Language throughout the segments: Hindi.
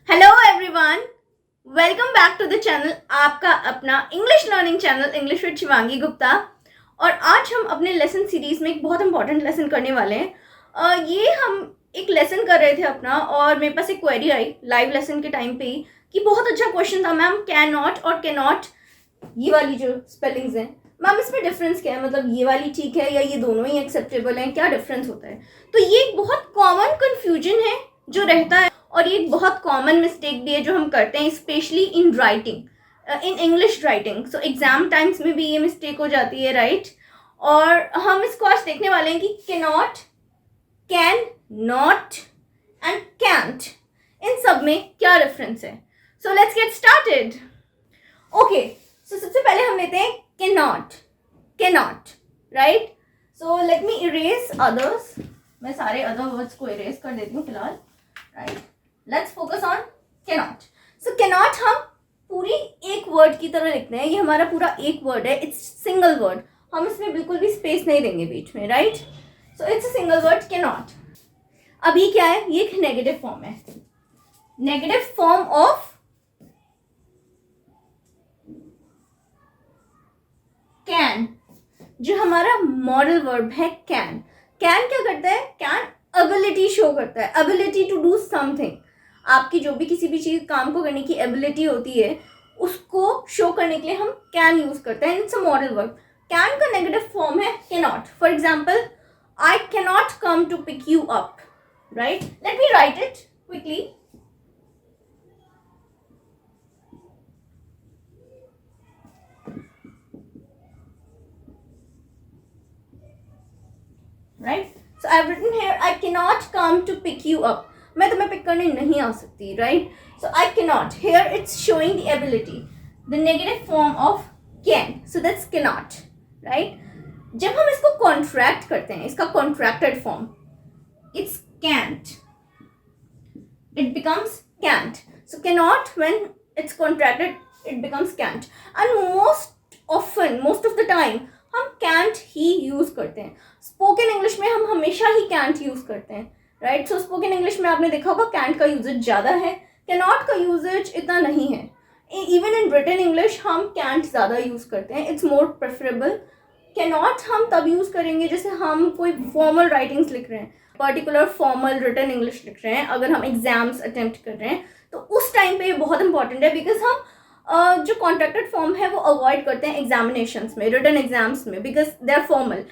Hello everyone, welcome back to the channel, आपका अपना English learning channel English with Shivangi Gupta. और आज हम अपने लेसन सीरीज में एक बहुत इंपॉर्टेंट लेसन करने वाले हैं। ये हम एक लेसन कर रहे थे अपना, और मेरे पास एक क्वेरी आई लाइव लेसन के टाइम पे ही कि बहुत अच्छा क्वेश्चन था मैम, कैन नॉट और कैन नॉट ये वाली जो स्पेलिंग्स हैं मैम, इसमें डिफरेंस क्या है? मतलब ये वाली ठीक है या ये दोनों ही एक्सेप्टेबल हैं? क्या डिफरेंस होता है? तो ये एक बहुत कॉमन कन्फ्यूजन है जो रहता है, और ये एक बहुत कॉमन मिस्टेक भी है जो हम करते हैं, specially in writing, in English writing. So exam times में भी ये मिस्टेक हो जाती है, राइट? और हम इसको आज देखने वाले हैं कि can not, can not and can't, इन सब में क्या डिफरेंस है। So let's get started. Okay, so सबसे पहले हम लेते हैं can not, right? So let me erase others. मैं सारे अदर वर्ड्स को इरेज कर देती हूँ फिलहाल, right? Let's focus on cannot. So cannot हम पूरी एक वर्ड की तरह लिखते हैं, ये हमारा पूरा एक वर्ड है, इट्स सिंगल वर्ड, हम इसमें बिल्कुल भी स्पेस नहीं देंगे बीच में, right? So it's a single word cannot. अब ये क्या है? ये एक नेगेटिव फॉर्म है, नेगेटिव फॉर्म ऑफ कैन, जो हमारा मॉडल वर्ब है कैन। कैन क्या करता है? कैन एबिलिटी शो करता है, एबिलिटी टू डू समथिंग। आपकी जो भी किसी भी चीज काम को करने की एबिलिटी होती है, उसको शो करने के लिए हम कैन यूज करते हैं। It's a modal verb. Can का नेगेटिव फॉर्म है cannot. For example, I cannot come to pick you up, right? Let me write it quickly. Right? So I've written here, I cannot come to pick you up. मैं तुम्हें पिक करने नहीं आ सकती, right? So I cannot. Here it's showing the ability, the negative form of can. So that's cannot, right? जब हम इसको contract करते हैं, इसका contracted form, it's can't. It becomes can't. So cannot, when it's contracted, it becomes can't. And most of the time, हम कैंट ही यूज करते हैं। स्पोकन इंग्लिश में हम हमेशा ही कैंट यूज करते हैं, राइट? सो स्पोकन इंग्लिश में आपने देखा होगा कैंट का यूजेज ज्यादा है, कैनॉट का यूजेज इतना नहीं है। इवन इन रिटन इंग्लिश हम कैंट ज्यादा यूज करते हैं, इट्स मोर प्रेफरेबल। कैनॉट हम तब यूज करेंगे जैसे हम कोई फॉर्मल राइटिंग्स लिख रहे हैं, पर्टिकुलर फॉर्मल रिटन इंग्लिश लिख रहे हैं, अगर हम एग्जाम्स अटेम्प्ट कर रहे हैं, तो उस टाइम पे ये बहुत इंपॉर्टेंट है, बिकॉज हम जो कॉन्ट्रैक्टेड फॉर्म है वो अवॉइड करते हैं एग्जामिनेशंस में, रिटन एग्जाम्स में, बिकॉज दे आर फॉर्मल।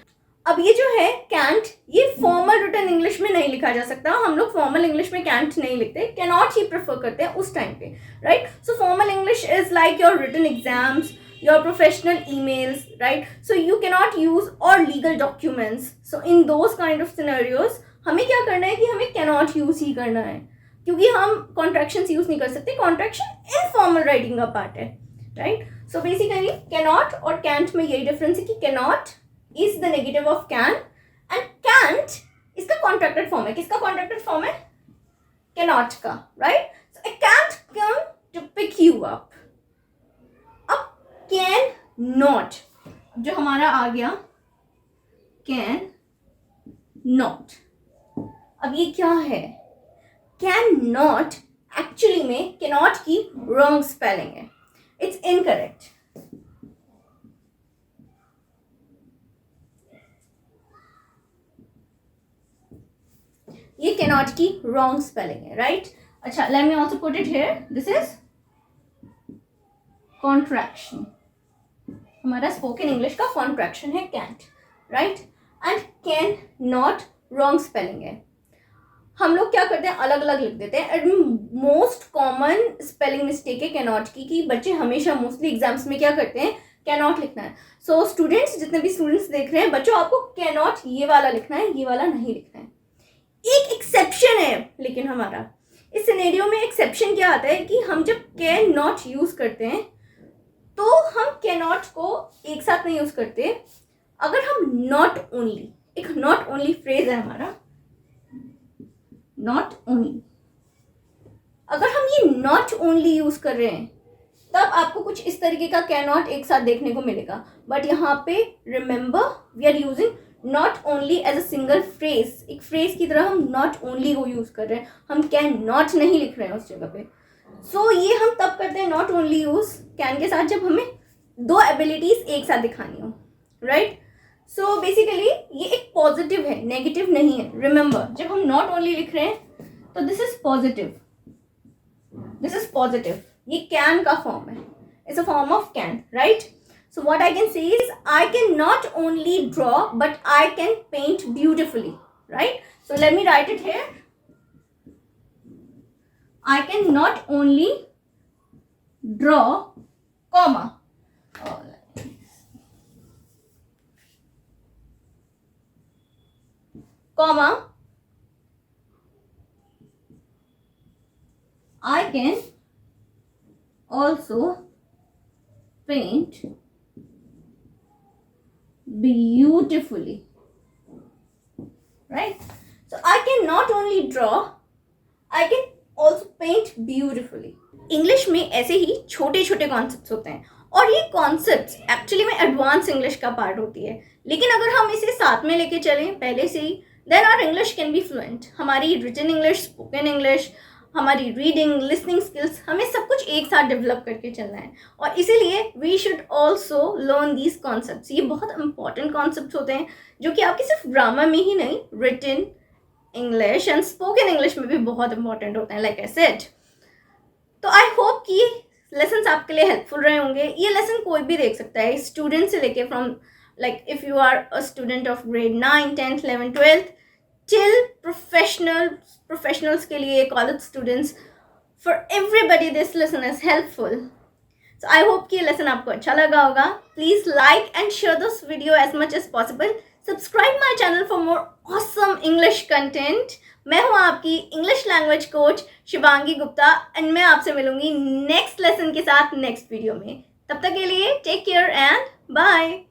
अब ये जो है कैंट, ये फॉर्मल रिटन इंग्लिश में नहीं लिखा जा सकता, हम लोग फॉर्मल इंग्लिश में कैंट नहीं लिखते, कैनॉट ही प्रेफर करते हैं उस टाइम पे, right? So formal English is like your written exams, your professional emails, right? So you cannot use or legal documents. So in those kind of scenarios, हमें क्या करना है कि हमें cannot use ही करना है, क्योंकि हम कॉन्ट्रैक्शंस यूज नहीं कर सकते। कॉन्ट्रैक्शन इनफॉर्मल राइटिंग का पार्ट है, राइट? सो बेसिकली कैनॉट और कैंट में यही डिफरेंस है कि cannot is the negative of can, and can't इसका कॉन्ट्रैक्टेड फॉर्म है। किसका कॉन्ट्रैक्टेड फॉर्म है? कैनॉट का, right? So I can't come to pick you up. अब कैन नॉट जो हमारा आ गया, कैन नॉट, अब ये क्या है? कैन नॉट एक्चुअली में कैनॉट की रॉन्ग स्पेलिंग है, इट्स इनकरेक्ट। ये कैनॉट की रॉन्ग स्पेलिंग है, राइट? अच्छा, let me also put it here, this is contraction. हमारा स्पोकन इंग्लिश का कॉन्ट्रैक्शन है can't, right? And can not wrong spelling है। हम लोग क्या करते हैं? अलग अलग लिख देते हैं। मोस्ट कॉमन स्पेलिंग मिस्टेक है कैनॉट की, कि बच्चे हमेशा मोस्टली एग्जाम्स में क्या करते हैं? कैनॉट लिखना है। सो स्टूडेंट्स, जितने भी स्टूडेंट्स देख रहे हैं, बच्चों आपको कैनॉट ये वाला लिखना है, ये वाला नहीं लिखना है। एक एक्सेप्शन है, लेकिन हमारा इस सिनेरियो में एक्सेप्शन क्या आता है कि हम जब कैन नॉट यूज करते हैं तो हम कैनॉट को एक साथ नहीं यूज करते। अगर हम नॉट ओनली, एक नॉट ओनली फ्रेज है हमारा, नॉट ओनली, अगर हम ये नॉट ओनली यूज कर रहे हैं तब आपको कुछ इस तरीके का कैन नॉट एक साथ देखने को मिलेगा। बट यहाँ पे remember, we are using not only as a single phrase, एक फ्रेज की तरह हम नॉट ओनली को यूज कर रहे हैं, हम कैन नॉट नहीं लिख रहे हैं उस जगह पे. सो ये हम तब करते हैं नॉट ओनली यूज कैन के साथ जब हमें दो एबिलिटीज एक साथ दिखानी हो, राइट. सो बेसिकली ये एक पॉजिटिव है, नेगेटिव नहीं है. रिमेंबर, जब हम नॉट ओनली लिख रहे हैं तो this is positive, this is positive. ये कैन का फॉर्म है, it's a form of can, right. So what I can say is I can not only draw but I can paint beautifully, right. So let me write it here. I can not only draw, comma, comma, I can also paint beautifully, right. So I can not only draw, I can also paint beautifully. English में ऐसे ही छोटे छोटे कॉन्सेप्ट्स होते हैं और ये कॉन्सेप्ट्स एक्चुअली में एडवांस इंग्लिश का पार्ट होती है. लेकिन अगर हम इसे साथ में लेके चलें पहले से ही, then our English can be fluent. हमारी रिटन इंग्लिश, स्पोकन इंग्लिश, हमारी रीडिंग, लिसनिंग स्किल्स, हमें सब कुछ एक साथ डेवलप करके चलना है. और इसीलिए we should also learn these concepts. ये बहुत इंपॉर्टेंट कॉन्सेप्ट्स होते हैं जो कि आपकी सिर्फ ग्रामर में ही नहीं, written English and spoken English में भी बहुत इंपॉर्टेंट होते हैं, लाइक आई सेड. तो आई होप कि लेसन्स आपके लिए हेल्पफुल रहे होंगे. ये लेसन कोई भी देख सकता है, स्टूडेंट से लेके from like if you are a student of grade 9, 10th, 11th, 12th till professionals के लिए, college students, for everybody this lesson is helpful. So I hope कि ये लेसन आपको अच्छा लगा होगा. Please like and share this video as much as possible. Subscribe my channel for more awesome English content. मैं हूँ आपकी English language coach Shivangi Gupta and मैं आपसे मिलूंगी नेक्स्ट लेसन के साथ नेक्स्ट वीडियो में. तब तक के लिए टेक केयर एंड बाय.